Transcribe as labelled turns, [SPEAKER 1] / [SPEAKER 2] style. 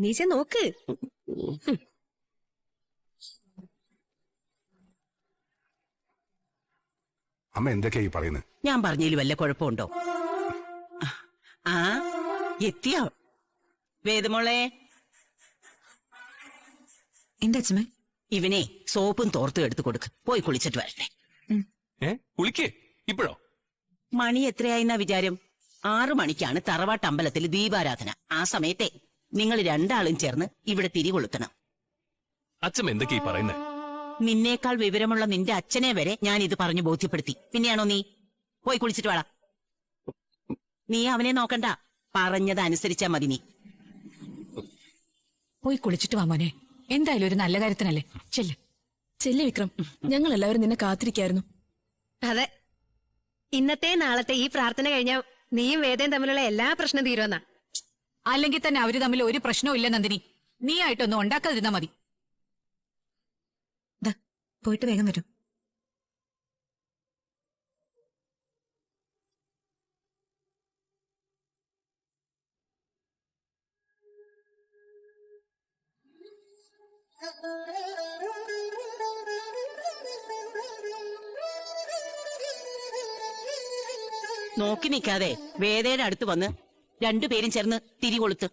[SPEAKER 1] നീ നോക്ക്.
[SPEAKER 2] അമ്മ എന്തൊക്കെയാ ഈ പറയുന്നത്?
[SPEAKER 3] ഞാൻ പറഞ്ഞതിൽ വല്ല കുഴപ്പമുണ്ടോ? ആ എത്തിയോ വേദമോളെ?
[SPEAKER 4] എന്താ അച്ഛമ്മേ?
[SPEAKER 3] ഇവനെ സോപ്പും തോർത്തും എടുത്തു കൊടുക്ക്. പോയി കുളിച്ചിട്ട് വരട്ടെ.
[SPEAKER 5] കുളിക്കേ ഇപ്പോഴോ?
[SPEAKER 3] മണി എത്രയായിന്നാ വിചാരം? 6 മണിക്കാണ് തറവാട്ട് അമ്പലത്തിൽ ദീപാരാധന. ആ സമയത്തെ നിങ്ങൾ രണ്ടാളും ചേർന്ന് ഇവിടെ തിരി കൊളുത്തണം.
[SPEAKER 5] അച്ഛൻ എന്തൊക്കെയാ ഈ പറയുന്നേ?
[SPEAKER 3] നിന്നേക്കാൾ വിവരമുള്ള നിന്റെ അച്ഛനെ വരെ ഞാൻ ഇത് പറഞ്ഞു ബോധ്യപ്പെടുത്തി. പിന്നെയാണോ നീ? പോയി കുളിച്ചിട്ട് വാടാ. നീ അവനെ നോക്കണ്ട, പറഞ്ഞത് അനുസരിച്ചാ മതി. നീ
[SPEAKER 4] പോയി കുളിച്ചിട്ട് വാ മോനെ. എന്തായാലും ഒരു നല്ല കാര്യത്തിനല്ലേ. ചെല്ല് വിക്രം, ഞങ്ങൾ എല്ലാവരും നിന്നെ കാത്തിരിക്കായിരുന്നു.
[SPEAKER 1] അതെ, ഇന്നത്തെ നാളത്തെ ഈ പ്രാർത്ഥന കഴിഞ്ഞാൽ നീയും വേദയും തമ്മിലുള്ള എല്ലാ പ്രശ്നം തീരുമെന്നാ.
[SPEAKER 4] അല്ലെങ്കിൽ തന്നെ അവര് തമ്മിൽ ഒരു പ്രശ്നവും ഇല്ല നന്ദിനി. നീ ആയിട്ടൊന്നും ഉണ്ടാക്കാതിരുന്നാ മതി.
[SPEAKER 1] പോയിട്ട് വേഗം വരും.
[SPEAKER 3] നോക്കി നിൽക്കാതെ വേദയുടെ അടുത്ത് വന്ന് രണ്ടുപേരും ചേർന്ന് തിരി കൊളുത്ത്.